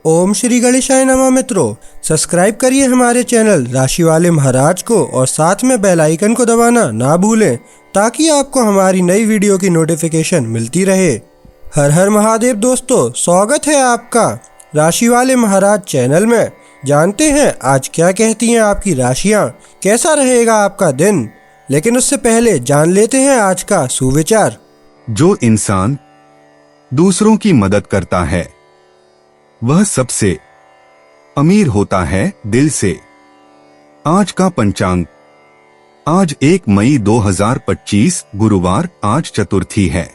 ओम श्री गणेशाय नमः। मित्रों, सब्सक्राइब करिए हमारे चैनल राशि वाले महाराज को और साथ में बेल आइकन को दबाना ना भूलें ताकि आपको हमारी नई वीडियो की नोटिफिकेशन मिलती रहे। हर हर महादेव दोस्तों, स्वागत है आपका राशि वाले महाराज चैनल में। जानते हैं आज क्या कहती हैं आपकी राशियां, कैसा रहेगा आपका दिन। लेकिन उससे पहले जान लेते हैं आज का सुविचार। जो इंसान दूसरों की मदद करता है वह सबसे अमीर होता है दिल से। आज का पंचांग। आज 1 मई 2025 गुरुवार, आज चतुर्थी है।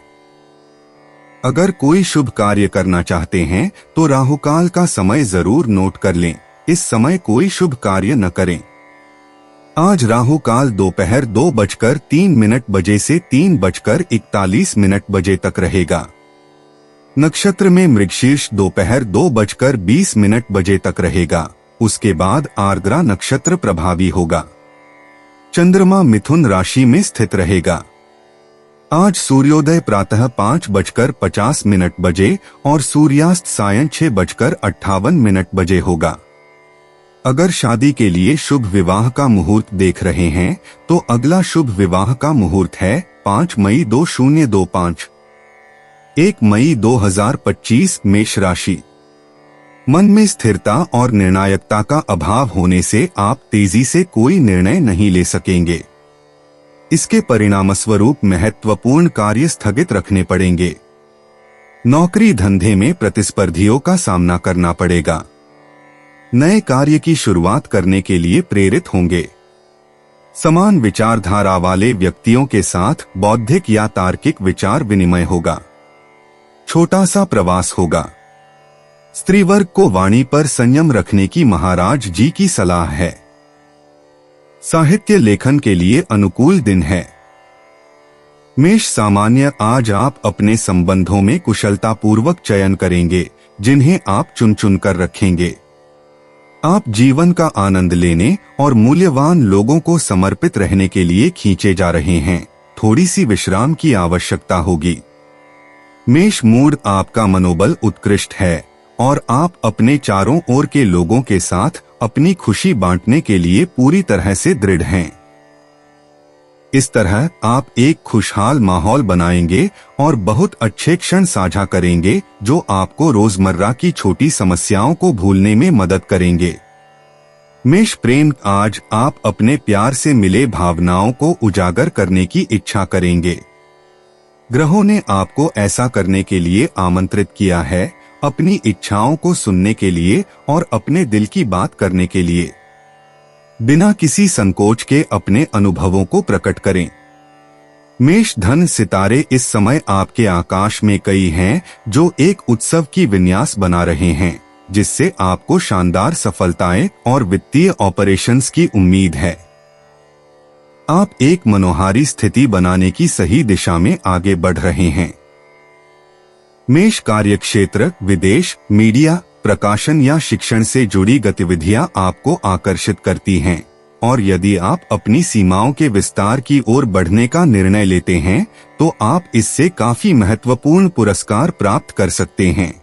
अगर कोई शुभ कार्य करना चाहते हैं तो राहुकाल का समय जरूर नोट कर लें। इस समय कोई शुभ कार्य न करें। आज राहुकाल दोपहर 2:03 बजे से 3:41 बजे तक रहेगा। नक्षत्र में मृगशीर्ष दोपहर 2:20 बजे तक रहेगा। उसके बाद आर्द्रा नक्षत्र प्रभावी होगा। चंद्रमा मिथुन राशि में स्थित रहेगा। आज सूर्योदय प्रातः 5:50 बजे और सूर्यास्त सायं 6:58 बजे होगा। अगर शादी के लिए शुभ विवाह का मुहूर्त देख रहे हैं तो अगला शुभ विवाह का मुहूर्त है 5 मई 2025। 1 मई 2025 मेष राशि। मन में स्थिरता और निर्णायकता का अभाव होने से आप तेजी से कोई निर्णय नहीं ले सकेंगे। इसके परिणामस्वरूप महत्वपूर्ण कार्य स्थगित रखने पड़ेंगे। नौकरी धंधे में प्रतिस्पर्धियों का सामना करना पड़ेगा। नए कार्य की शुरुआत करने के लिए प्रेरित होंगे। समान विचारधारा वाले व्यक्तियों के साथ बौद्धिक या तार्किक विचार विनिमय होगा। छोटा सा प्रवास होगा। स्त्री वर्ग को वाणी पर संयम रखने की महाराज जी की सलाह है। साहित्य लेखन के लिए अनुकूल दिन है। मेष सामान्य। आज आप अपने संबंधों में कुशलतापूर्वक चयन करेंगे जिन्हें आप चुन चुन कर रखेंगे। आप जीवन का आनंद लेने और मूल्यवान लोगों को समर्पित रहने के लिए खींचे जा रहे हैं। थोड़ी सी विश्राम की आवश्यकता होगी। मेष मूड। आपका मनोबल उत्कृष्ट है और आप अपने चारों ओर के लोगों के साथ अपनी खुशी बांटने के लिए पूरी तरह से दृढ़ हैं। इस तरह आप एक खुशहाल माहौल बनाएंगे और बहुत अच्छे क्षण साझा करेंगे जो आपको रोजमर्रा की छोटी समस्याओं को भूलने में मदद करेंगे। मेष प्रेम। आज आप अपने प्यार से मिले भावनाओं को उजागर करने की इच्छा करेंगे। ग्रहों ने आपको ऐसा करने के लिए आमंत्रित किया है, अपनी इच्छाओं को सुनने के लिए और अपने दिल की बात करने के लिए। बिना किसी संकोच के अपने अनुभवों को प्रकट करें। मेष धन। सितारे इस समय आपके आकाश में कई हैं जो एक उत्सव की विन्यास बना रहे हैं जिससे आपको शानदार सफलताएं और वित्तीय ऑपरेशंस की उम्मीद है। आप एक मनोहारी स्थिति बनाने की सही दिशा में आगे बढ़ रहे हैं। मेष कार्यक्षेत्र। विदेश, मीडिया, प्रकाशन या शिक्षण से जुड़ी गतिविधियां आपको आकर्षित करती हैं और यदि आप अपनी सीमाओं के विस्तार की ओर बढ़ने का निर्णय लेते हैं तो आप इससे काफी महत्वपूर्ण पुरस्कार प्राप्त कर सकते हैं।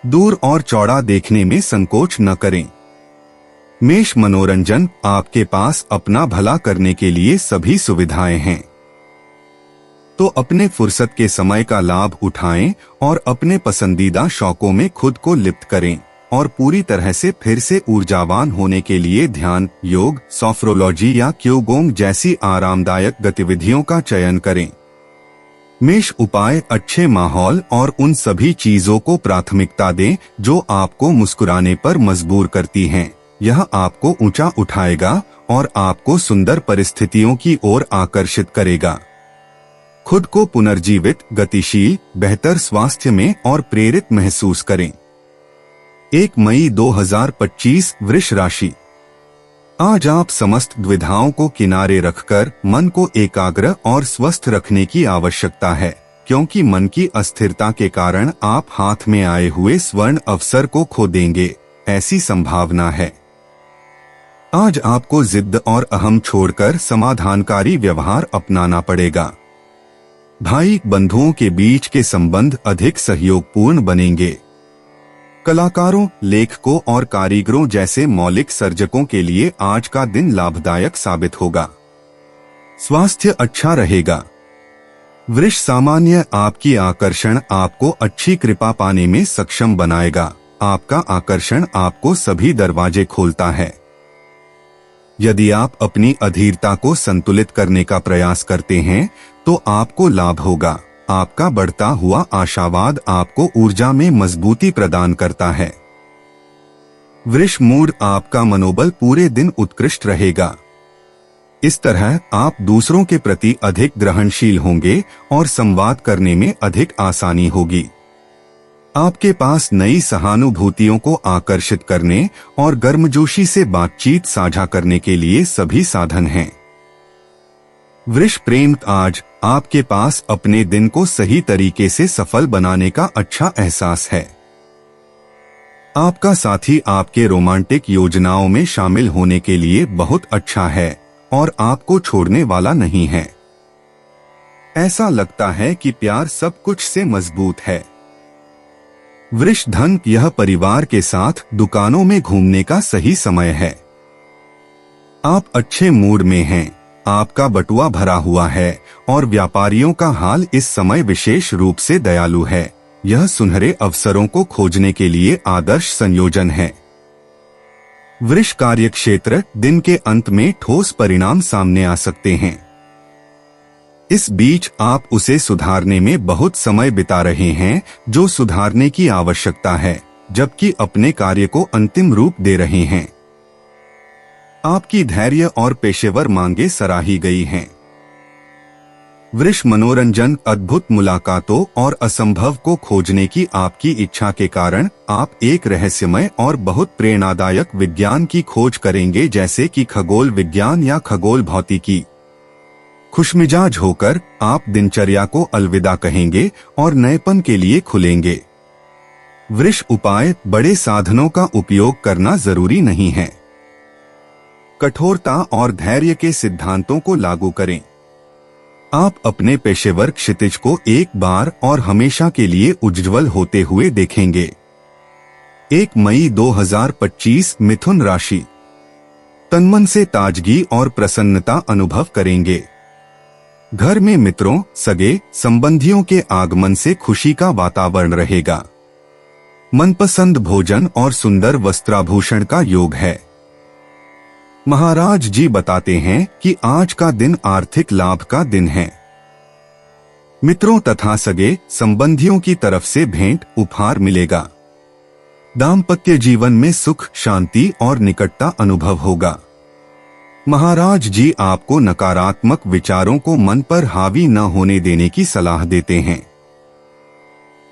दूर और चौड़ा देखने में संकोच न करें। मेष मनोरंजन। आपके पास अपना भला करने के लिए सभी सुविधाएं हैं, तो अपने फुर्सत के समय का लाभ उठाएं और अपने पसंदीदा शौकों में खुद को लिप्त करें और पूरी तरह से फिर से ऊर्जावान होने के लिए ध्यान, योग, सोफ्रोलॉजी या क्यूगोंग जैसी आरामदायक गतिविधियों का चयन करें। मेष उपाय। अच्छे माहौल और उन सभी चीजों को प्राथमिकता दें जो आपको मुस्कुराने पर मजबूर करती हैं। यह आपको ऊंचा उठाएगा और आपको सुंदर परिस्थितियों की ओर आकर्षित करेगा। खुद को पुनर्जीवित, गतिशील, बेहतर स्वास्थ्य में और प्रेरित महसूस करें। 1 मई 2025 वृष राशि। आज आप समस्त दुविधाओं को किनारे रखकर मन को एकाग्र और स्वस्थ रखने की आवश्यकता है क्योंकि मन की अस्थिरता के कारण आप हाथ में आए हुए स्वर्ण अवसर को खो देंगे, ऐसी संभावना है। आज आपको जिद्द और अहम छोड़कर समाधानकारी व्यवहार अपनाना पड़ेगा। भाई बंधुओं के बीच के संबंध अधिक सहयोगपूर्ण बनेंगे। कलाकारों, लेखकों और कारीगरों जैसे मौलिक सर्जकों के लिए आज का दिन लाभदायक साबित होगा। स्वास्थ्य अच्छा रहेगा। वृष सामान्य, आपकी आकर्षण आपको अच्छी कृपा पाने में सक्षम बनाएगा। आपका आकर्षण आपको सभी दरवाजे खोलता है। यदि आप अपनी अधीरता को संतुलित करने का प्रयास करते हैं तो आपको लाभ होगा। आपका बढ़ता हुआ आशावाद आपको ऊर्जा में मजबूती प्रदान करता है। वृष मूड, आपका मनोबल पूरे दिन उत्कृष्ट रहेगा। इस तरह आप दूसरों के प्रति अधिक ग्रहणशील होंगे और संवाद करने में अधिक आसानी होगी। आपके पास नई सहानुभूतियों को आकर्षित करने और गर्मजोशी से बातचीत साझा करने के लिए सभी साधन हैं। वृष प्रेम, आज आपके पास अपने दिन को सही तरीके से सफल बनाने का अच्छा एहसास है। आपका साथी आपके रोमांटिक योजनाओं में शामिल होने के लिए बहुत अच्छा है और आपको छोड़ने वाला नहीं है। ऐसा लगता है कि प्यार सब कुछ से मजबूत है। वृष धन, यह परिवार के साथ दुकानों में घूमने का सही समय है। आप अच्छे मूड में हैं। आपका बटुआ भरा हुआ है और व्यापारियों का हाल इस समय विशेष रूप से दयालु है। यह सुनहरे अवसरों को खोजने के लिए आदर्श संयोजन है। वृष कार्यक्षेत्र, दिन के अंत में ठोस परिणाम सामने आ सकते हैं। इस बीच आप उसे सुधारने में बहुत समय बिता रहे हैं जो सुधारने की आवश्यकता है, जबकि अपने कार्य को अंतिम रूप दे रहे हैं। आपकी धैर्य और पेशेवर मांगे सराही गई हैं। वृष मनोरंजन, अद्भुत मुलाकातों और असंभव को खोजने की आपकी इच्छा के कारण आप एक रहस्यमय और बहुत प्रेरणादायक विज्ञान की खोज करेंगे, जैसे कि खगोल विज्ञान या खगोल भौतिकी। खुशमिजाज होकर आप दिनचर्या को अलविदा कहेंगे और नएपन के लिए खुलेंगे। वृष उपाय, बड़े साधनों का उपयोग करना जरूरी नहीं है। कठोरता और धैर्य के सिद्धांतों को लागू करें। आप अपने पेशेवर क्षितिज को एक बार और हमेशा के लिए उज्ज्वल होते हुए देखेंगे। 1 मई 2025, मिथुन राशि। तनमन से ताजगी और प्रसन्नता अनुभव करेंगे। घर में मित्रों, सगे संबंधियों के आगमन से खुशी का वातावरण रहेगा। मनपसंद भोजन और सुंदर वस्त्राभूषण का योग है। महाराज जी बताते हैं कि आज का दिन आर्थिक लाभ का दिन है। मित्रों तथा सगे संबंधियों की तरफ से भेंट उपहार मिलेगा। दाम्पत्य जीवन में सुख, शांति और निकटता अनुभव होगा। महाराज जी आपको नकारात्मक विचारों को मन पर हावी न होने देने की सलाह देते हैं।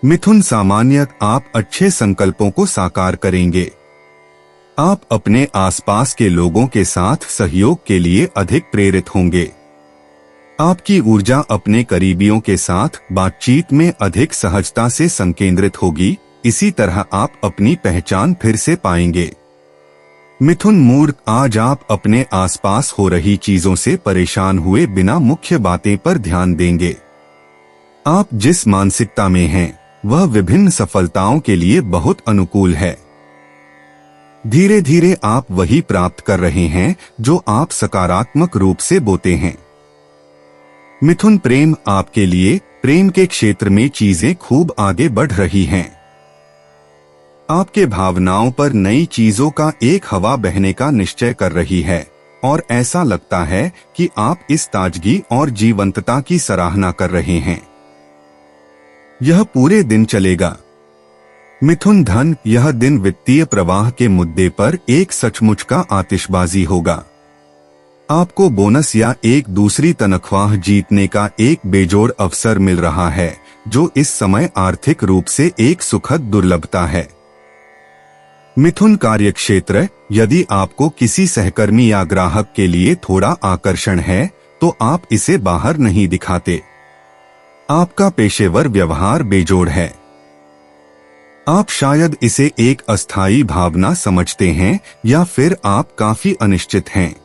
मिथुन सामान्य, आप अच्छे संकल्पों को साकार करेंगे। आप अपने आसपास के लोगों के साथ सहयोग के लिए अधिक प्रेरित होंगे। आपकी ऊर्जा अपने करीबियों के साथ बातचीत में अधिक सहजता से संकेंद्रित होगी। इसी तरह आप अपनी पहचान फिर से पाएंगे। मिथुन मूड, आज आप अपने आसपास हो रही चीजों से परेशान हुए बिना मुख्य बातें पर ध्यान देंगे। आप जिस मानसिकता में हैं, वह विभिन्न सफलताओं के लिए बहुत अनुकूल है। धीरे धीरे आप वही प्राप्त कर रहे हैं जो आप सकारात्मक रूप से बोते हैं। मिथुन प्रेम, आपके लिए प्रेम के क्षेत्र में चीजें खूब आगे बढ़ रही हैं। आपके भावनाओं पर नई चीजों का एक हवा बहने का निश्चय कर रही है और ऐसा लगता है कि आप इस ताजगी और जीवंतता की सराहना कर रहे हैं। यह पूरे दिन चलेगा। मिथुन धन, यह दिन वित्तीय प्रवाह के मुद्दे पर एक सचमुच का आतिशबाजी होगा। आपको बोनस या एक दूसरी तनख्वाह जीतने का एक बेजोड़ अवसर मिल रहा है, जो इस समय आर्थिक रूप से एक सुखद दुर्लभता है। मिथुन कार्यक्षेत्र, यदि आपको किसी सहकर्मी या ग्राहक के लिए थोड़ा आकर्षण है तो आप इसे बाहर नहीं दिखाते। आपका पेशेवर व्यवहार बेजोड़ है। आप शायद इसे एक अस्थायी भावना समझते हैं या फिर आप काफी अनिश्चित हैं।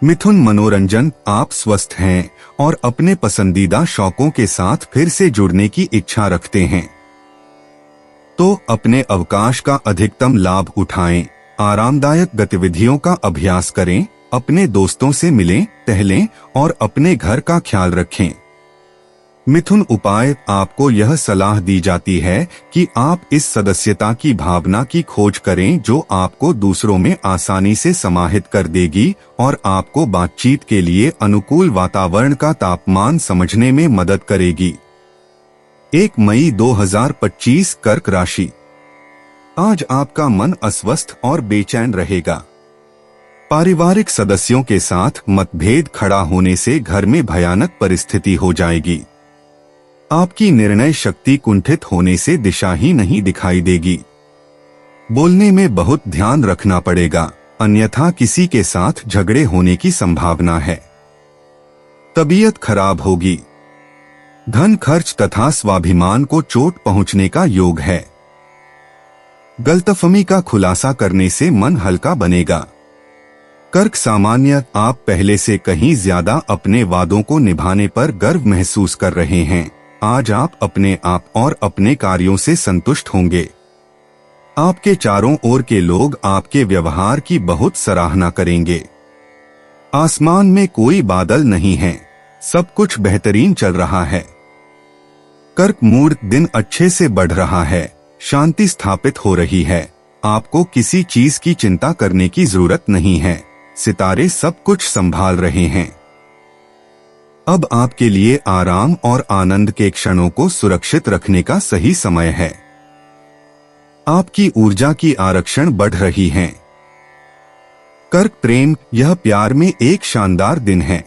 मिथुन मनोरंजन, आप स्वस्थ हैं और अपने पसंदीदा शौकों के साथ फिर से जुड़ने की इच्छा रखते हैं। तो अपने अवकाश का अधिकतम लाभ उठाएं, आरामदायक गतिविधियों का अभ्यास करें, अपने दोस्तों से मिलें, टहलें और अपने घर का ख्याल रखें। मिथुन उपाय आपको यह सलाह दी जाती है कि आप इस सदस्यता की भावना की खोज करें जो आपको दूसरों में आसानी से समाहित कर देगी और आपको बातचीत के लिए अनुकूल वातावरण का तापमान समझने में मदद करेगी। 1 मई 2025 कर्क राशि। आज आपका मन अस्वस्थ और बेचैन रहेगा। पारिवारिक सदस्यों के साथ मतभेद खड़ा होने से घर में भयानक परिस्थिति हो जाएगी। आपकी निर्णय शक्ति कुंठित होने से दिशा ही नहीं दिखाई देगी। बोलने में बहुत ध्यान रखना पड़ेगा, अन्यथा किसी के साथ झगड़े होने की संभावना है। तबीयत खराब होगी। धन खर्च तथा स्वाभिमान को चोट पहुंचने का योग है। गलतफहमी का खुलासा करने से मन हल्का बनेगा। कर्क सामान्य, आप पहले से कहीं ज्यादा अपने वादों को निभाने पर गर्व महसूस कर रहे हैं। आज आप अपने आप और अपने कार्यों से संतुष्ट होंगे। आपके चारों ओर के लोग आपके व्यवहार की बहुत सराहना करेंगे। आसमान में कोई बादल नहीं है, सब कुछ बेहतरीन चल रहा है। कर्क मूड, दिन अच्छे से बढ़ रहा है, शांति स्थापित हो रही है। आपको किसी चीज की चिंता करने की जरूरत नहीं है, सितारे सब कुछ संभाल रहे हैं। अब आपके लिए आराम और आनंद के क्षणों को सुरक्षित रखने का सही समय है। आपकी ऊर्जा की आरक्षण बढ़ रही है। कर्क प्रेम, यह प्यार में एक शानदार दिन है।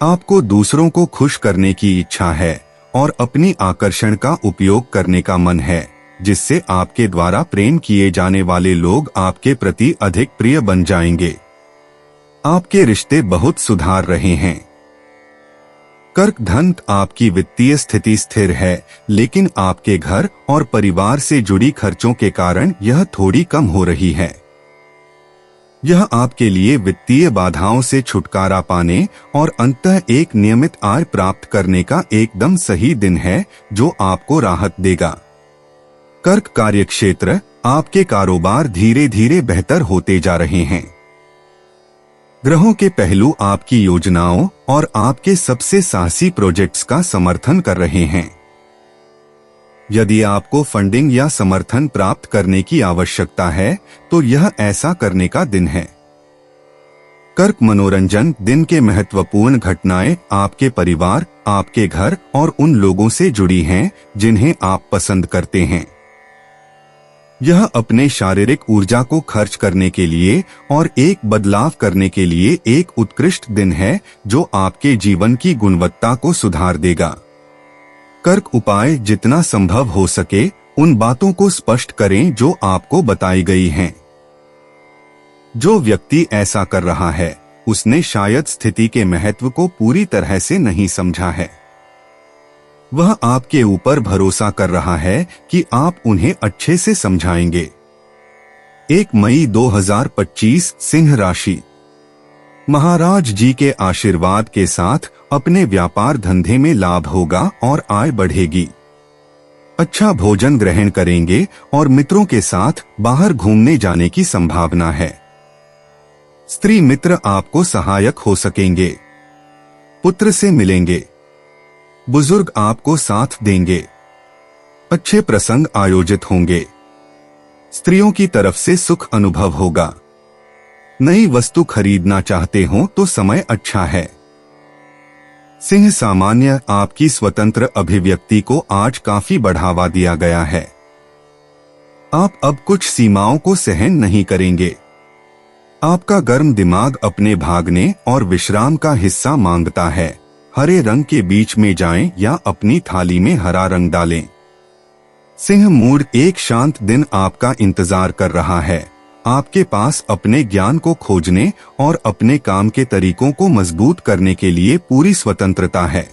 आपको दूसरों को खुश करने की इच्छा है और अपनी आकर्षण का उपयोग करने का मन है, जिससे आपके द्वारा प्रेम किए जाने वाले लोग आपके प्रति अधिक प्रिय बन जाएंगे। आपके रिश्ते बहुत सुधार रहे हैं। कर्क धन, आपकी वित्तीय स्थिति स्थिर है, लेकिन आपके घर और परिवार से जुड़ी खर्चों के कारण यह थोड़ी कम हो रही है। यह आपके लिए वित्तीय बाधाओं से छुटकारा पाने और अंततः एक नियमित आय प्राप्त करने का एकदम सही दिन है, जो आपको राहत देगा। कर्क कार्यक्षेत्र, आपके कारोबार धीरे धीरे बेहतर होते जा रहे हैं। ग्रहों के पहलू आपकी योजनाओं और आपके सबसे साहसी प्रोजेक्ट्स का समर्थन कर रहे हैं। यदि आपको फंडिंग या समर्थन प्राप्त करने की आवश्यकता है, तो यह ऐसा करने का दिन है। कर्क मनोरंजन, दिन के महत्वपूर्ण घटनाएं आपके परिवार, आपके घर और उन लोगों से जुड़ी हैं जिन्हें आप पसंद करते हैं। यह अपने शारीरिक ऊर्जा को खर्च करने के लिए और एक बदलाव करने के लिए एक उत्कृष्ट दिन है, जो आपके जीवन की गुणवत्ता को सुधार देगा। कर्क उपाय, जितना संभव हो सके उन बातों को स्पष्ट करें जो आपको बताई गई हैं। जो व्यक्ति ऐसा कर रहा है, उसने शायद स्थिति के महत्व को पूरी तरह से नहीं समझा है। वह आपके ऊपर भरोसा कर रहा है कि आप उन्हें अच्छे से समझाएंगे। 1 मई 2025 सिंह राशि। महाराज जी के आशीर्वाद के साथ अपने व्यापार धंधे में लाभ होगा और आय बढ़ेगी। अच्छा भोजन ग्रहण करेंगे और मित्रों के साथ बाहर घूमने जाने की संभावना है। स्त्री मित्र आपको सहायक हो सकेंगे। पुत्र से मिलेंगे। बुजुर्ग आपको साथ देंगे। अच्छे प्रसंग आयोजित होंगे। स्त्रियों की तरफ से सुख अनुभव होगा। नई वस्तु खरीदना चाहते हो तो समय अच्छा है। सिंह सामान्य, आपकी स्वतंत्र अभिव्यक्ति को आज काफी बढ़ावा दिया गया है। आप अब कुछ सीमाओं को सहन नहीं करेंगे। आपका गर्म दिमाग अपने भागने और विश्राम का हिस्सा मांगता है। हरे रंग के बीच में जाएं या अपनी थाली में हरा रंग डालें। सिंह मूड, एक शांत दिन आपका इंतजार कर रहा है। आपके पास अपने ज्ञान को खोजने और अपने काम के तरीकों को मजबूत करने के लिए पूरी स्वतंत्रता है।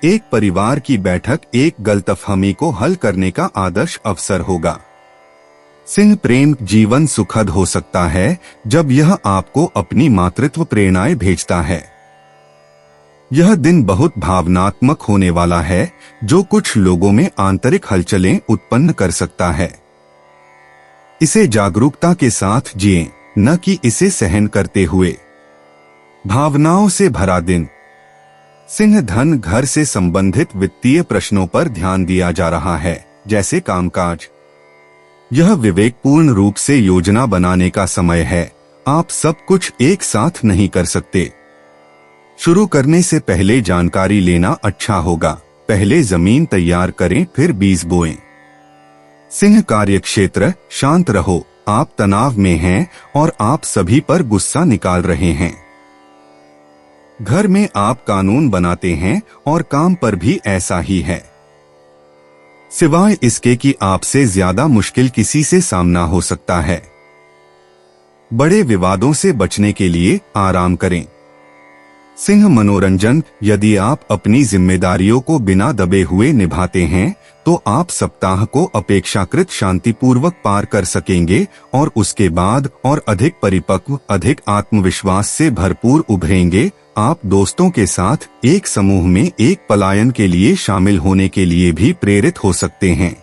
एक परिवार की बैठक एक गलतफहमी को हल करने का आदर्श अवसर होगा। सिंह प्रेम, जीवन सुखद हो सकता है जब यह आपको अपनी मातृत्व प्रेरणाएं भेजता है। यह दिन बहुत भावनात्मक होने वाला है, जो कुछ लोगों में आंतरिक हलचलें उत्पन्न कर सकता है। इसे जागरूकता के साथ जिएं, न कि इसे सहन करते हुए। भावनाओं से भरा दिन। सिंह धन घर से संबंधित वित्तीय प्रश्नों पर ध्यान दिया जा रहा है, जैसे कामकाज। यह विवेकपूर्ण रूप से योजना बनाने का समय है। आप सब कुछ एक साथ नहीं कर सकते। शुरू करने से पहले जानकारी लेना अच्छा होगा। पहले जमीन तैयार करें, फिर बीज बोएं। सिंह कार्यक्षेत्र, शांत रहो। आप तनाव में हैं और आप सभी पर गुस्सा निकाल रहे हैं। घर में आप कानून बनाते हैं और काम पर भी ऐसा ही है। सिवाय इसके कि आपसे ज्यादा मुश्किल किसी से सामना हो सकता है। बड़े विवादों से बचने के लिए आराम करें। सिंह मनोरंजन। यदि आप अपनी जिम्मेदारियों को बिना दबे हुए निभाते हैं तो आप सप्ताह को अपेक्षाकृत शांतिपूर्वक पार कर सकेंगे और उसके बाद और अधिक परिपक्व, अधिक आत्मविश्वास से भरपूर उभरेंगे। आप दोस्तों के साथ एक समूह में एक पलायन के लिए शामिल होने के लिए भी प्रेरित हो सकते हैं।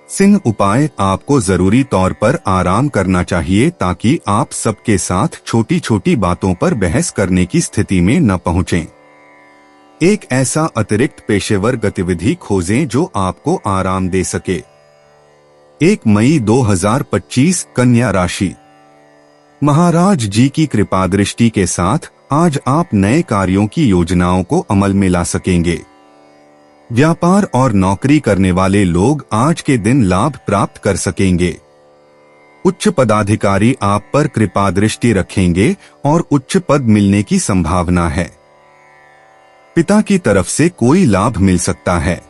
सिंह उपाय। आपको जरूरी तौर पर आराम करना चाहिए ताकि आप सबके साथ छोटी छोटी बातों पर बहस करने की स्थिति में न पहुंचें। एक ऐसा अतिरिक्त पेशेवर गतिविधि खोजें जो आपको आराम दे सके। 1 मई 2025 कन्या राशि। महाराज जी की कृपा दृष्टि के साथ आज आप नए कार्यों की योजनाओं को अमल में ला सकेंगे। व्यापार और नौकरी करने वाले लोग आज के दिन लाभ प्राप्त कर सकेंगे। उच्च पदाधिकारी आप पर कृपा दृष्टि रखेंगे और उच्च पद मिलने की संभावना है। पिता की तरफ से कोई लाभ मिल सकता है।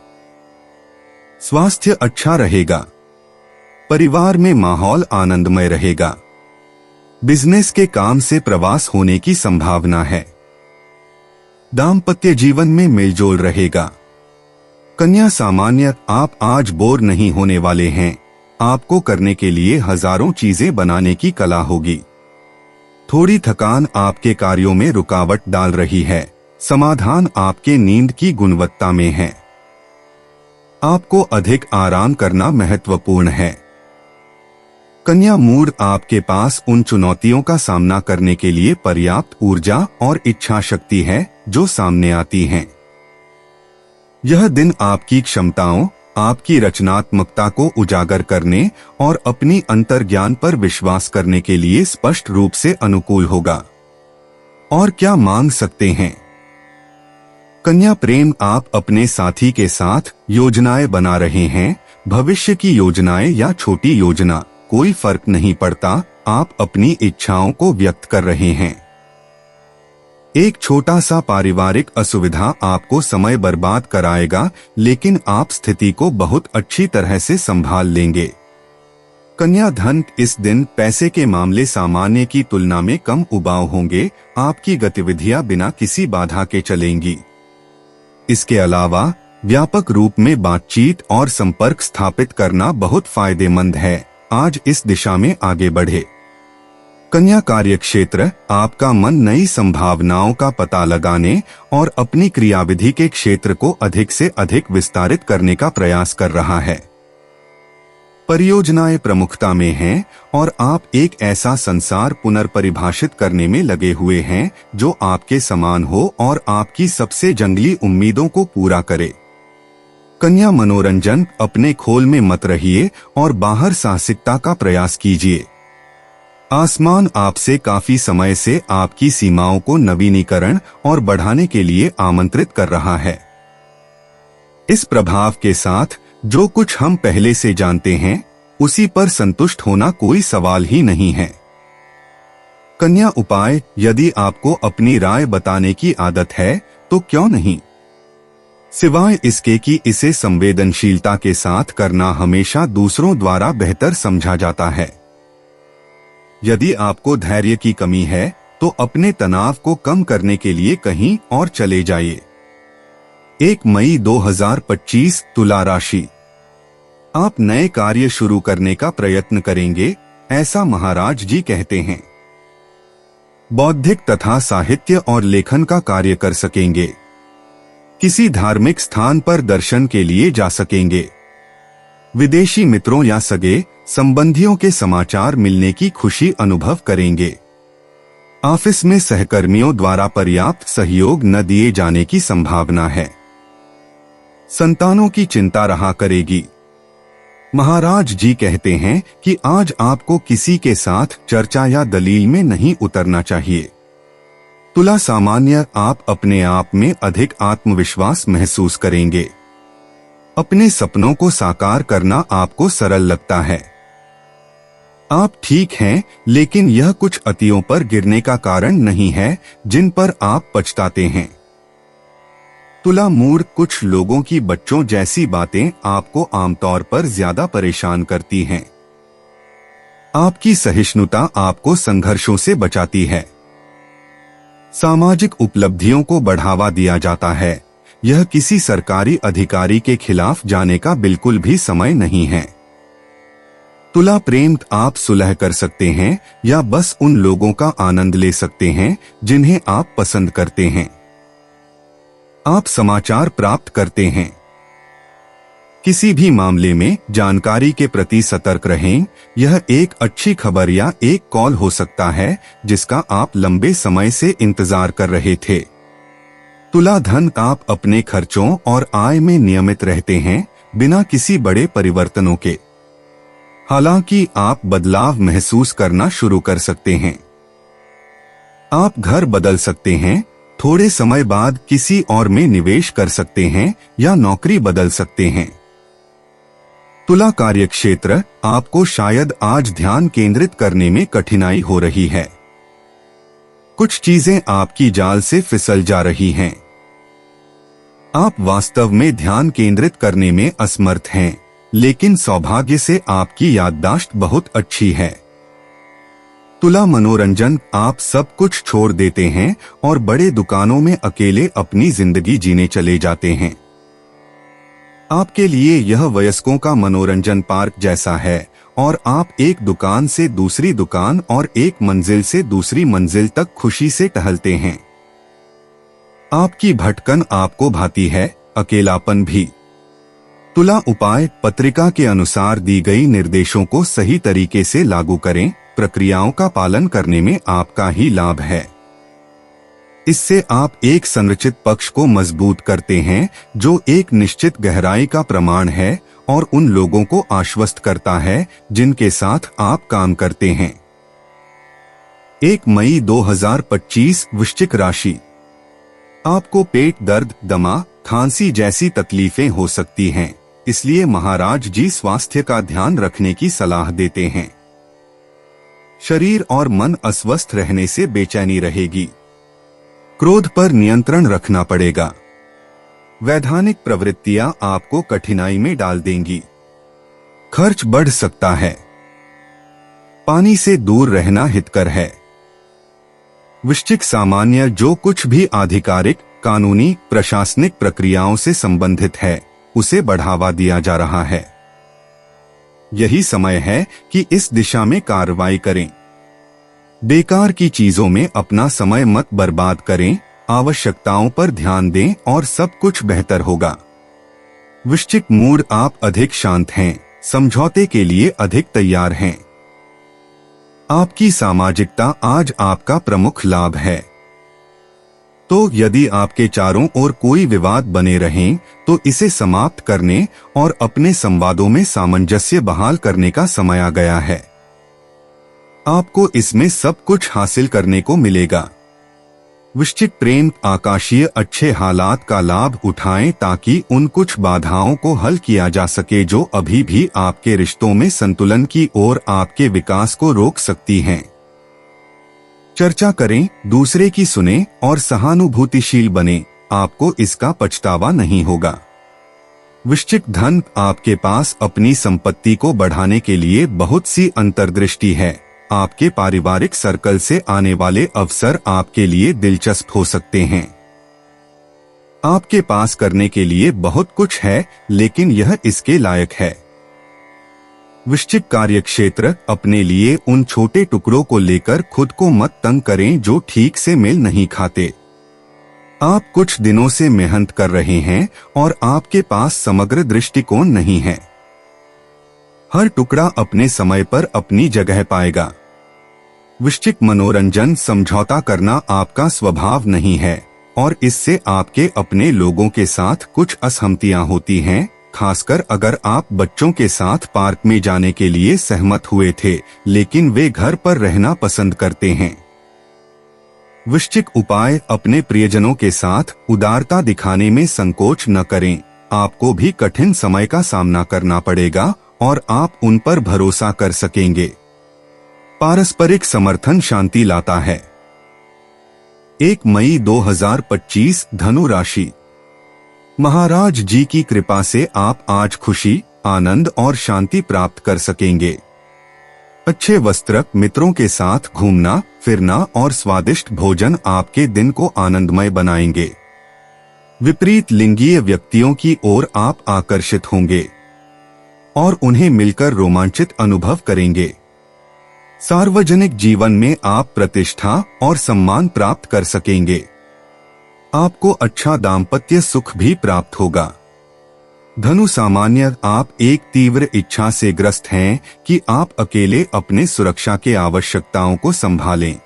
स्वास्थ्य अच्छा रहेगा। परिवार में माहौल आनंदमय रहेगा। बिजनेस के काम से प्रवास होने की संभावना है। दाम्पत्य जीवन में मेलजोल रहेगा। कन्या सामान्य। आप आज बोर नहीं होने वाले हैं। आपको करने के लिए हजारों चीजें बनाने की कला होगी। थोड़ी थकान आपके कार्यों में रुकावट डाल रही है। समाधान आपके नींद की गुणवत्ता में है। आपको अधिक आराम करना महत्वपूर्ण है। कन्या मूड। आपके पास उन चुनौतियों का सामना करने के लिए पर्याप्त ऊर्जा और इच्छा शक्ति है जो सामने आती हैं। यह दिन आपकी क्षमताओं, आपकी रचनात्मकता को उजागर करने और अपनी अंतर्ज्ञान पर विश्वास करने के लिए स्पष्ट रूप से अनुकूल होगा। और क्या मांग सकते हैं? कन्या प्रेम। आप अपने साथी के साथ योजनाएं बना रहे हैं। भविष्य की योजनाएं या छोटी योजना, कोई फर्क नहीं पड़ता। आप अपनी इच्छाओं को व्यक्त कर रहे हैं। एक छोटा सा पारिवारिक असुविधा आपको समय बर्बाद कराएगा, लेकिन आप स्थिति को बहुत अच्छी तरह से संभाल लेंगे। कन्या धन। इस दिन पैसे के मामले सामान्य की तुलना में कम उबाऊ होंगे। आपकी गतिविधियां बिना किसी बाधा के चलेंगी। इसके अलावा व्यापक रूप में बातचीत और संपर्क स्थापित करना बहुत फायदेमंद है। आज इस दिशा में आगे बढ़े। कन्या कार्यक्षेत्र। आपका मन नई संभावनाओं का पता लगाने और अपनी क्रियाविधि के क्षेत्र को अधिक से अधिक विस्तारित करने का प्रयास कर रहा है। परियोजनाएं प्रमुखता में हैं और आप एक ऐसा संसार पुनर्परिभाषित करने में लगे हुए हैं जो आपके समान हो और आपकी सबसे जंगली उम्मीदों को पूरा करे। कन्या मनोरंजन। अपने खोल में मत रहिए और बाहर साहसिकता का प्रयास कीजिए। आसमान आपसे काफी समय से आपकी सीमाओं को नवीनीकरण और बढ़ाने के लिए आमंत्रित कर रहा है। इस प्रभाव के साथ जो कुछ हम पहले से जानते हैं उसी पर संतुष्ट होना कोई सवाल ही नहीं है। कन्या उपाय। यदि आपको अपनी राय बताने की आदत है तो क्यों नहीं, सिवाय इसके कि इसे संवेदनशीलता के साथ करना हमेशा दूसरों द्वारा बेहतर समझा जाता है। यदि आपको धैर्य की कमी है तो अपने तनाव को कम करने के लिए कहीं और चले जाइए। 1 मई 2025 तुला राशि। आप नए कार्य शुरू करने का प्रयत्न करेंगे, ऐसा महाराज जी कहते हैं। बौद्धिक तथा साहित्य और लेखन का कार्य कर सकेंगे। किसी धार्मिक स्थान पर दर्शन के लिए जा सकेंगे। विदेशी मित्रों या सगे संबंधियों के समाचार मिलने की खुशी अनुभव करेंगे। ऑफिस में सहकर्मियों द्वारा पर्याप्त सहयोग न दिए जाने की संभावना है। संतानों की चिंता रहा करेगी। महाराज जी कहते हैं कि आज आपको किसी के साथ चर्चा या दलील में नहीं उतरना चाहिए। तुला सामान्य आप अपने आप में अधिक आत्मविश्वास महसूस करेंगे। अपने सपनों को साकार करना आपको सरल लगता है। आप ठीक हैं, लेकिन यह कुछ अतियों पर गिरने का कारण नहीं है जिन पर आप पछताते हैं। तुला मूड कुछ लोगों की बच्चों जैसी बातें आपको आमतौर पर ज्यादा परेशान करती हैं। आपकी सहिष्णुता आपको संघर्षों से बचाती है। सामाजिक उपलब्धियों को बढ़ावा दिया जाता है। यह किसी सरकारी अधिकारी के खिलाफ जाने का बिल्कुल भी समय नहीं है। तुला प्रेम आप सुलह कर सकते हैं या बस उन लोगों का आनंद ले सकते हैं जिन्हें आप पसंद करते हैं। आप समाचार प्राप्त करते हैं। किसी भी मामले में जानकारी के प्रति सतर्क रहें। यह एक अच्छी खबर या एक कॉल हो सकता है जिसका आप लंबे समय से इंतजार कर रहे थे। तुला धन आप अपने खर्चों और आय में नियमित रहते हैं बिना किसी बड़े परिवर्तनों के। हालांकि आप बदलाव महसूस करना शुरू कर सकते हैं। आप घर बदल सकते हैं, थोड़े समय बाद किसी और में निवेश कर सकते हैं या नौकरी बदल सकते हैं। तुला कार्यक्षेत्र आपको शायद आज ध्यान केंद्रित करने में कठिनाई हो रही है। कुछ चीजें आपकी जाल से फिसल जा रही हैं। आप वास्तव में ध्यान केंद्रित करने में असमर्थ हैं, लेकिन सौभाग्य से आपकी याददाश्त बहुत अच्छी है। तुला मनोरंजन आप सब कुछ छोड़ देते हैं और बड़े दुकानों में अकेले अपनी जिंदगी जीने चले जाते हैं। आपके लिए यह वयस्कों का मनोरंजन पार्क जैसा है और आप एक दुकान से दूसरी दुकान और एक मंजिल से दूसरी मंजिल तक खुशी से टहलते हैं। आपकी भटकन आपको भाती है, अकेलापन भी। तुला उपाय पत्रिका के अनुसार दी गई निर्देशों को सही तरीके से लागू करें। प्रक्रियाओं का पालन करने में आपका ही लाभ है। इससे आप एक संरचित पक्ष को मजबूत करते हैं जो एक निश्चित गहराई का प्रमाण है और उन लोगों को आश्वस्त करता है जिनके साथ आप काम करते हैं। 1 मई 2025 वृश्चिक राशि। आपको पेट दर्द, दमा, खांसी जैसी तकलीफें हो सकती हैं, इसलिए महाराज जी स्वास्थ्य का ध्यान रखने की सलाह देते हैं। शरीर और मन अस्वस्थ रहने से बेचैनी रहेगी। क्रोध पर नियंत्रण रखना पड़ेगा। वैधानिक प्रवृत्तियां आपको कठिनाई में डाल देंगी। खर्च बढ़ सकता है। पानी से दूर रहना हितकर है। वृश्चिक सामान्य जो कुछ भी आधिकारिक, कानूनी, प्रशासनिक प्रक्रियाओं से संबंधित है उसे बढ़ावा दिया जा रहा है। यही समय है कि इस दिशा में कार्रवाई करें। बेकार की चीजों में अपना समय मत बर्बाद करें। आवश्यकताओं पर ध्यान दें और सब कुछ बेहतर होगा। वृश्चिक मूड आप अधिक शांत हैं, समझौते के लिए अधिक तैयार हैं। आपकी सामाजिकता आज आपका प्रमुख लाभ है। तो यदि आपके चारों ओर कोई विवाद बने रहें तो इसे समाप्त करने और अपने संवादों में सामंजस्य बहाल करने का समय आ गया है। आपको इसमें सब कुछ हासिल करने को मिलेगा। वृश्चिक प्रेम आकाशीय अच्छे हालात का लाभ उठाएं ताकि उन कुछ बाधाओं को हल किया जा सके जो अभी भी आपके रिश्तों में संतुलन की ओर आपके विकास को रोक सकती हैं। चर्चा करें, दूसरे की सुने और सहानुभूतिशील बने। आपको इसका पछतावा नहीं होगा। वृश्चिक धन आपके पास अपनी संपत्ति को बढ़ाने के लिए बहुत सी अंतर्दृष्टि है। आपके पारिवारिक सर्कल से आने वाले अवसर आपके लिए दिलचस्प हो सकते हैं। आपके पास करने के लिए बहुत कुछ है, लेकिन यह इसके लायक है। वृश्चिक कार्यक्षेत्र, अपने लिए उन छोटे टुकड़ों को लेकर खुद को मत तंग करें जो ठीक से मेल नहीं खाते। आप कुछ दिनों से मेहनत कर रहे हैं और आपके पास समग्र दृष्टिकोण नहीं है। हर टुकड़ा अपने समय पर अपनी जगह पाएगा। वृश्चिक मनोरंजन, समझौता करना आपका स्वभाव नहीं है और इससे आपके अपने लोगों के साथ कुछ असहमतियां होती हैं, खासकर अगर आप बच्चों के साथ पार्क में जाने के लिए सहमत हुए थे लेकिन वे घर पर रहना पसंद करते हैं। वृश्चिक उपाय, अपने प्रियजनों के साथ उदारता दिखाने में संकोच न करें। आपको भी कठिन समय का सामना करना पड़ेगा और आप उन पर भरोसा कर सकेंगे। पारस्परिक समर्थन शांति लाता है। 1 मई 2025, धनु राशि। महाराज जी की कृपा से आप आज खुशी, आनंद और शांति प्राप्त कर सकेंगे। अच्छे वस्त्र, मित्रों के साथ घूमना फिरना और स्वादिष्ट भोजन आपके दिन को आनंदमय बनाएंगे। विपरीत लिंगीय व्यक्तियों की ओर आप आकर्षित होंगे और उन्हें मिलकर रोमांचित अनुभव करेंगे। सार्वजनिक जीवन में आप प्रतिष्ठा और सम्मान प्राप्त कर सकेंगे। आपको अच्छा दाम्पत्य सुख भी प्राप्त होगा। धनु सामान्य, आप एक तीव्र इच्छा से ग्रस्त हैं कि आप अकेले अपने सुरक्षा के आवश्यकताओं को संभालें।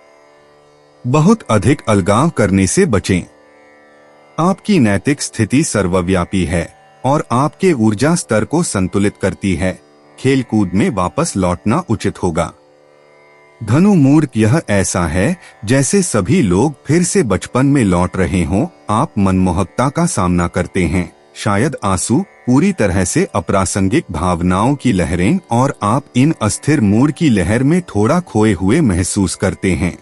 बहुत अधिक अलगाव करने से बचें। आपकी नैतिक स्थिति सर्वव्यापी है और आपके ऊर्जा स्तर को संतुलित करती है। खेलकूद में वापस लौटना उचित होगा। धनु मूड, यह ऐसा है जैसे सभी लोग फिर से बचपन में लौट रहे हों। आप मनमोहकता का सामना करते हैं, शायद आंसू, पूरी तरह से अप्रासंगिक भावनाओं की लहरें, और आप इन अस्थिर मूड की लहर में थोड़ा खोए हुए महसूस करते हैं।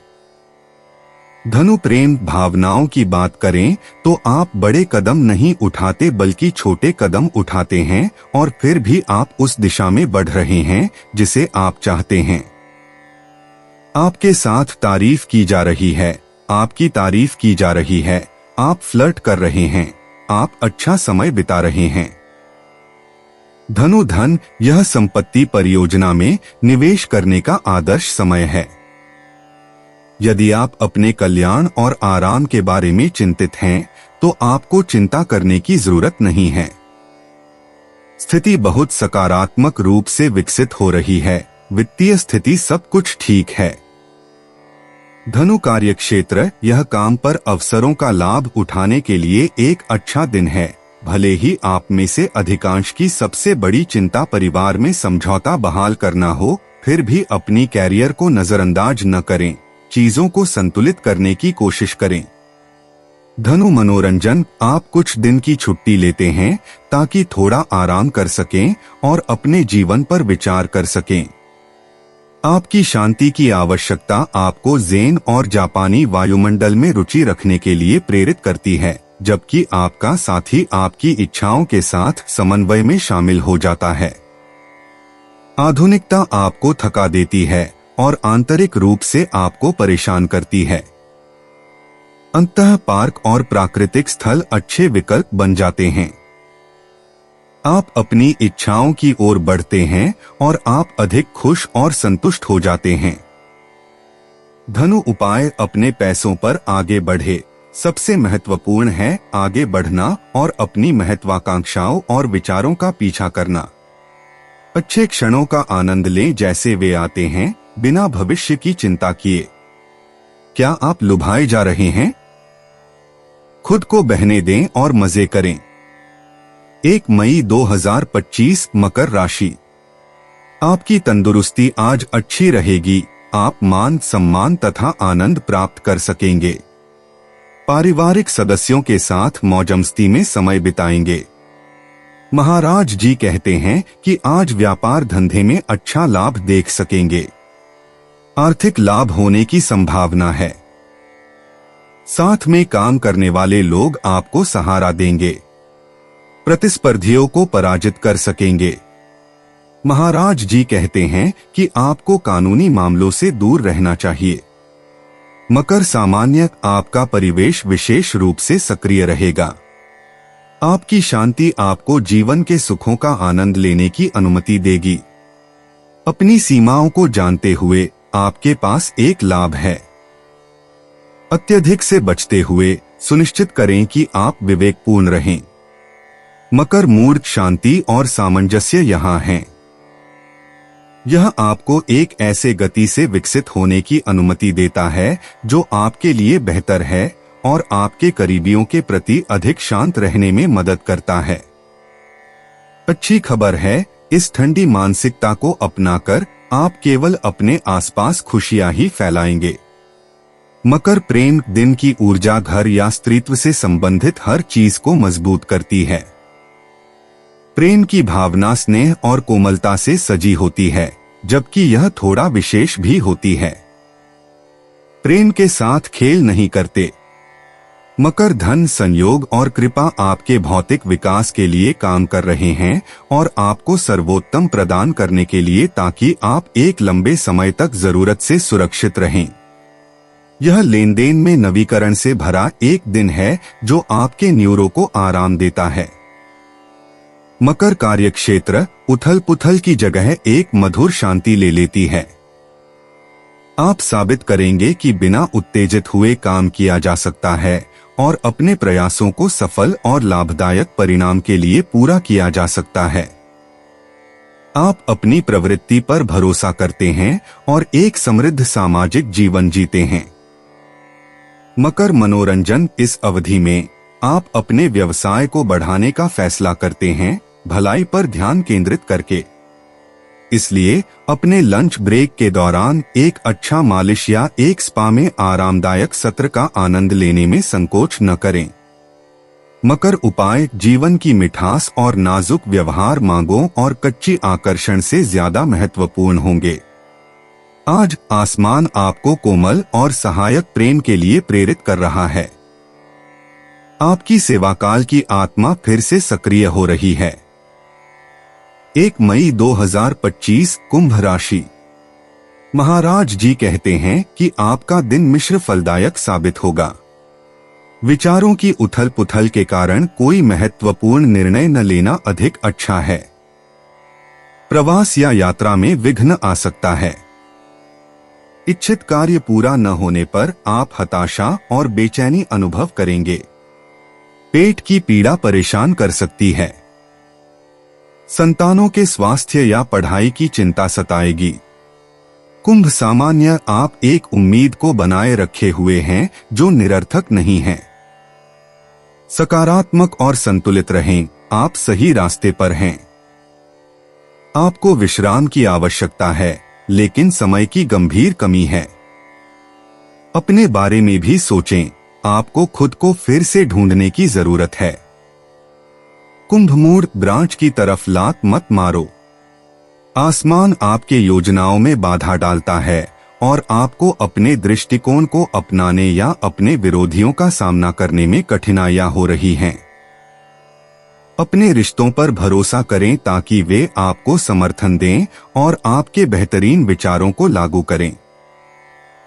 धनु प्रेम भावनाओं की बात करें तो आप बड़े कदम नहीं उठाते बल्कि छोटे कदम उठाते हैं और फिर भी आप उस दिशा में बढ़ रहे हैं जिसे आप चाहते हैं। आपके साथ तारीफ की जा रही है, आपकी तारीफ की जा रही है, आप फ्लर्ट कर रहे हैं, आप अच्छा समय बिता रहे हैं। धनु धन, यह संपत्ति परियोजना में निवेश करने का आदर्श समय है। यदि आप अपने कल्याण और आराम के बारे में चिंतित हैं, तो आपको चिंता करने की जरूरत नहीं है। स्थिति बहुत सकारात्मक रूप से विकसित हो रही है। वित्तीय स्थिति सब कुछ ठीक है। धनु कार्यक्षेत्र, यह काम पर अवसरों का लाभ उठाने के लिए एक अच्छा दिन है। भले ही आप में से अधिकांश की सबसे बड़ी चिंता परिवार में समझौता बहाल करना हो, फिर भी अपनी कैरियर को नजरअंदाज न करें। चीजों को संतुलित करने की कोशिश करें। धनु मनोरंजन, आप कुछ दिन की छुट्टी लेते हैं ताकि थोड़ा आराम कर सकें और अपने जीवन पर विचार कर सकें। आपकी शांति की आवश्यकता आपको ज़ेन और जापानी वायुमंडल में रुचि रखने के लिए प्रेरित करती है, जबकि आपका साथी आपकी इच्छाओं के साथ समन्वय में शामिल हो जाता है। आधुनिकता आपको थका देती है और आंतरिक रूप से आपको परेशान करती है। अंततः पार्क और प्राकृतिक स्थल अच्छे विकल्प बन जाते हैं। आप अपनी इच्छाओं की ओर बढ़ते हैं और आप अधिक खुश और संतुष्ट हो जाते हैं। धनु उपाय, अपने पैसों पर आगे बढ़े। सबसे महत्वपूर्ण है आगे बढ़ना और अपनी महत्वाकांक्षाओं और विचारों का पीछा करना। अच्छे क्षणों का आनंद लें जैसे वे आते हैं, बिना भविष्य की चिंता किए। क्या आप लुभाए जा रहे हैं? खुद को बहने दें और मजे करें। 1 मई 2025, मकर राशि। आपकी तंदुरुस्ती आज अच्छी रहेगी। आप मान सम्मान तथा आनंद प्राप्त कर सकेंगे। पारिवारिक सदस्यों के साथ मौजमस्ती में समय बिताएंगे। महाराज जी कहते हैं कि आज व्यापार धंधे में अच्छा लाभ देख सकेंगे। आर्थिक लाभ होने की संभावना है। साथ में काम करने वाले लोग आपको सहारा देंगे। प्रतिस्पर्धियों को पराजित कर सकेंगे। महाराज जी कहते हैं कि आपको कानूनी मामलों से दूर रहना चाहिए। मकर सामान्य, आपका परिवेश विशेष रूप से सक्रिय रहेगा। आपकी शांति आपको जीवन के सुखों का आनंद लेने की अनुमति देगी। अपनी सीमाओं को जानते हुए आपके पास एक लाभ है। अत्यधिक से बचते हुए सुनिश्चित करें कि आप विवेकपूर्ण रहें। मकर मूड, शांति और सामंजस्य यहाँ है। यह आपको एक ऐसे गति से विकसित होने की अनुमति देता है जो आपके लिए बेहतर है और आपके करीबियों के प्रति अधिक शांत रहने में मदद करता है। अच्छी खबर है, इस ठंडी मानसिकता को अपनाकर आप केवल अपने आसपास खुशियां ही फैलाएंगे। मकर प्रेम, दिन की ऊर्जा घर या स्त्रीत्व से संबंधित हर चीज को मजबूत करती है। प्रेम की भावना स्नेह और कोमलता से सजी होती है, जबकि यह थोड़ा विशेष भी होती है। प्रेम के साथ खेल नहीं करते। मकर धन, संयोग और कृपा आपके भौतिक विकास के लिए काम कर रहे हैं और आपको सर्वोत्तम प्रदान करने के लिए, ताकि आप एक लंबे समय तक जरूरत से सुरक्षित रहें। यह लेन देन में नवीकरण से भरा एक दिन है जो आपके न्यूरो को आराम देता है। मकर कार्यक्षेत्र, उथल पुथल की जगह एक मधुर शांति ले लेती है। आप साबित करेंगे कि बिना उत्तेजित हुए काम किया जा सकता है और अपने प्रयासों को सफल और लाभदायक परिणाम के लिए पूरा किया जा सकता है। आप अपनी प्रवृत्ति पर भरोसा करते हैं और एक समृद्ध सामाजिक जीवन जीते हैं। मकर मनोरंजन, इस अवधि में आप अपने व्यवसाय को बढ़ाने का फैसला करते हैं, भलाई पर ध्यान केंद्रित करके। इसलिए अपने लंच ब्रेक के दौरान एक अच्छा मालिश या एक स्पा में आरामदायक सत्र का आनंद लेने में संकोच न करें। मकर उपाय, जीवन की मिठास और नाजुक व्यवहार मांगों और कच्ची आकर्षण से ज्यादा महत्वपूर्ण होंगे। आज आसमान आपको कोमल और सहायक प्रेम के लिए प्रेरित कर रहा है। आपकी सेवाकाल की आत्मा फिर से सक्रिय हो रही है। 1 मई 2025, कुंभ राशि। महाराज जी कहते हैं कि आपका दिन मिश्र फलदायक साबित होगा। विचारों की उथल पुथल के कारण कोई महत्वपूर्ण निर्णय न लेना अधिक अच्छा है। प्रवास या यात्रा में विघ्न आ सकता है। इच्छित कार्य पूरा न होने पर आप हताशा और बेचैनी अनुभव करेंगे। पेट की पीड़ा परेशान कर सकती है। संतानों के स्वास्थ्य या पढ़ाई की चिंता सताएगी। कुंभ सामान्य, आप एक उम्मीद को बनाए रखे हुए हैं जो निरर्थक नहीं है। सकारात्मक और संतुलित रहें, आप सही रास्ते पर हैं। आपको विश्राम की आवश्यकता है, लेकिन समय की गंभीर कमी है। अपने बारे में भी सोचें, आपको खुद को फिर से ढूंढने की जरूरत है। कुंभ मूड, ब्रांच की तरफ लात मत मारो। आसमान आपके योजनाओं में बाधा डालता है और आपको अपने दृष्टिकोण को अपनाने या अपने विरोधियों का सामना करने में कठिनाइयां हो रही हैं। अपने रिश्तों पर भरोसा करें ताकि वे आपको समर्थन दें और आपके बेहतरीन विचारों को लागू करें।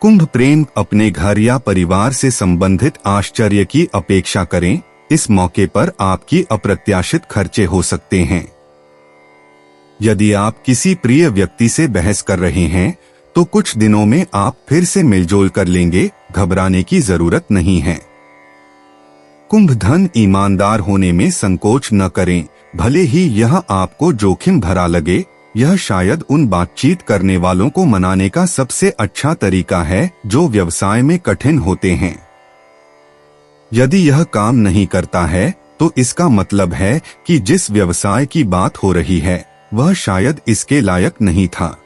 कुंभ प्रेम, अपने घर या परिवार से संबंधित आश्चर्य की अपेक्षा करें। इस मौके पर आपकी अप्रत्याशित खर्चे हो सकते हैं। यदि आप किसी प्रिय व्यक्ति से बहस कर रहे हैं तो कुछ दिनों में आप फिर से मिलजोल कर लेंगे, घबराने की जरूरत नहीं है। कुंभ धन, ईमानदार होने में संकोच न करें, भले ही यह आपको जोखिम भरा लगे। यह शायद उन बातचीत करने वालों को मनाने का सबसे अच्छा तरीका है जो व्यवसाय में कठिन होते हैं। यदि यह काम नहीं करता है तो इसका मतलब है कि जिस व्यवसाय की बात हो रही है वह शायद इसके लायक नहीं था।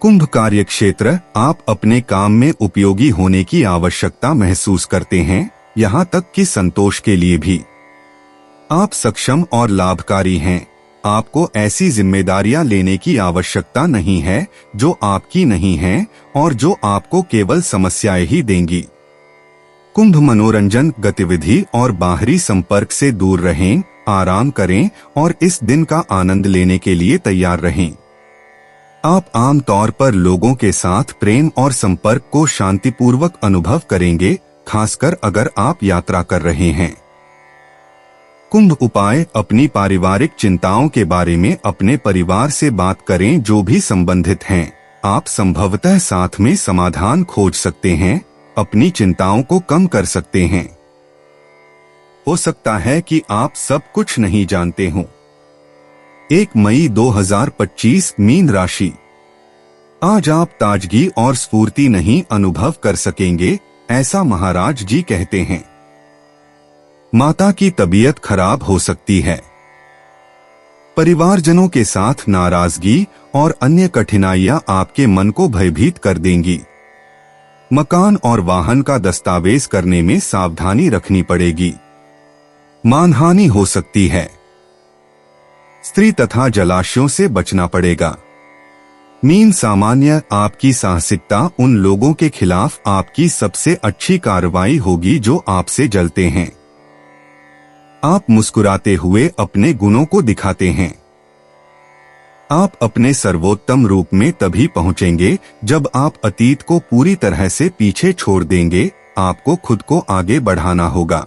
कुंभ कार्यक्षेत्र, आप अपने काम में उपयोगी होने की आवश्यकता महसूस करते हैं, यहाँ तक कि संतोष के लिए भी। आप सक्षम और लाभकारी हैं। आपको ऐसी जिम्मेदारियां लेने की आवश्यकता नहीं है जो आपकी नहीं हैं और जो आपको केवल समस्याएं ही देंगी। कुंभ मनोरंजन, गतिविधि और बाहरी संपर्क से दूर रहें, आराम करें और इस दिन का आनंद लेने के लिए तैयार रहें। आप आम तौर पर लोगों के साथ प्रेम और संपर्क को शांतिपूर्वक अनुभव करेंगे, खासकर अगर आप यात्रा कर रहे हैं। कुंभ उपाय, अपनी पारिवारिक चिंताओं के बारे में अपने परिवार से बात करें जो भी संबंधित हैं। आप संभवतः साथ में समाधान खोज सकते हैं, अपनी चिंताओं को कम कर सकते हैं। हो सकता है कि आप सब कुछ नहीं जानते हों। 1 मई 2025 मीन राशि। आज आप ताजगी और स्फूर्ति नहीं अनुभव कर सकेंगे, ऐसा महाराज जी कहते हैं। माता की तबीयत खराब हो सकती है। परिवारजनों के साथ नाराजगी और अन्य कठिनाइयां आपके मन को भयभीत कर देंगी। मकान और वाहन का दस्तावेज करने में सावधानी रखनी पड़ेगी। मानहानि हो सकती है। स्त्री तथा जलाशयों से बचना पड़ेगा। मीन सामान्य, आपकी साहसिकता उन लोगों के खिलाफ आपकी सबसे अच्छी कार्रवाई होगी जो आपसे जलते हैं। आप मुस्कुराते हुए अपने गुणों को दिखाते हैं। आप अपने सर्वोत्तम रूप में तभी पहुंचेंगे जब आप अतीत को पूरी तरह से पीछे छोड़ देंगे। आपको खुद को आगे बढ़ाना होगा।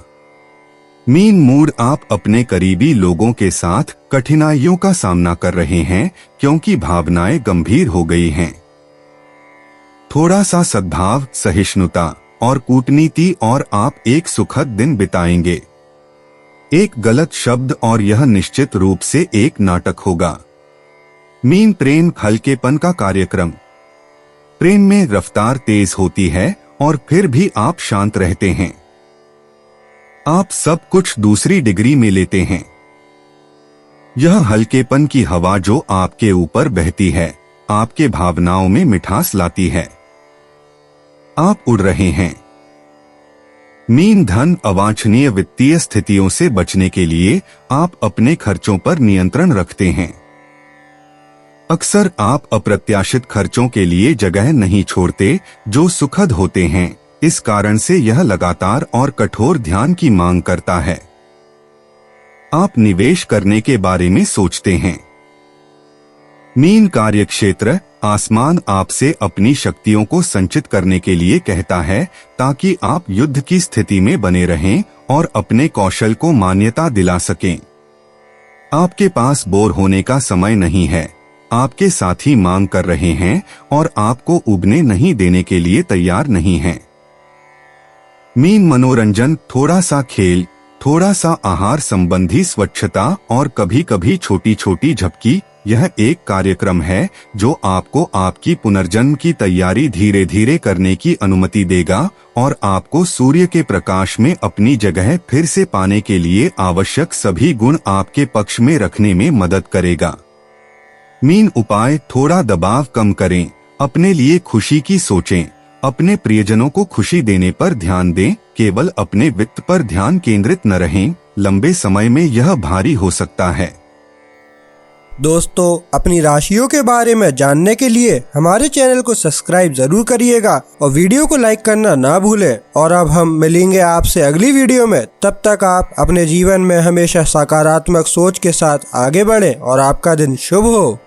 मीन मूड, आप अपने करीबी लोगों के साथ कठिनाइयों का सामना कर रहे हैं क्योंकि भावनाएं गंभीर हो गई हैं। थोड़ा सा सद्भाव, सहिष्णुता और कूटनीति और आप एक सुखद दिन बिताएंगे। एक गलत शब्द और यह निश्चित रूप से एक नाटक होगा। मीन प्रेम, हल्केपन का कार्यक्रम। प्रेम में रफ्तार तेज होती है और फिर भी आप शांत रहते हैं। आप सब कुछ दूसरी डिग्री में लेते हैं। यह हल्केपन की हवा जो आपके ऊपर बहती है, आपके भावनाओं में मिठास लाती है। आप उड़ रहे हैं। मीन धन, अवांछनीय वित्तीय स्थितियों से बचने के लिए आप अपने खर्चों पर नियंत्रण रखते हैं। अक्सर आप अप्रत्याशित खर्चों के लिए जगह नहीं छोड़ते जो सुखद होते हैं। इस कारण से यह लगातार और कठोर ध्यान की मांग करता है। आप निवेश करने के बारे में सोचते हैं। मीन कार्यक्षेत्र, आसमान आपसे अपनी शक्तियों को संचित करने के लिए कहता है ताकि आप युद्ध की स्थिति में बने रहें और अपने कौशल को मान्यता दिला सकें। आपके पास बोर होने का समय नहीं है। आपके साथी मांग कर रहे हैं और आपको उबने नहीं देने के लिए तैयार नहीं हैं। मीन मनोरंजन, थोड़ा सा खेल, थोड़ा सा आहार संबंधी स्वच्छता और कभी कभी छोटी छोटी झपकी। यह एक कार्यक्रम है जो आपको आपकी पुनर्जन्म की तैयारी धीरे धीरे करने की अनुमति देगा और आपको सूर्य के प्रकाश में अपनी जगह फिर से पाने के लिए आवश्यक सभी गुण आपके पक्ष में रखने में मदद करेगा। मीन उपाय, थोड़ा दबाव कम करें, अपने लिए खुशी की सोचें, अपने प्रियजनों को खुशी देने पर ध्यान दें, केवल अपने वित्त पर ध्यान केंद्रित न रहें। लंबे समय में यह भारी हो सकता है। दोस्तों, अपनी राशियों के बारे में जानने के लिए हमारे चैनल को सब्सक्राइब जरूर करिएगा और वीडियो को लाइक करना ना भूलें। और अब हम मिलेंगे आपसे अगली वीडियो में। तब तक आप अपने जीवन में हमेशा सकारात्मक सोच के साथ आगे बढ़ें और आपका दिन शुभ हो।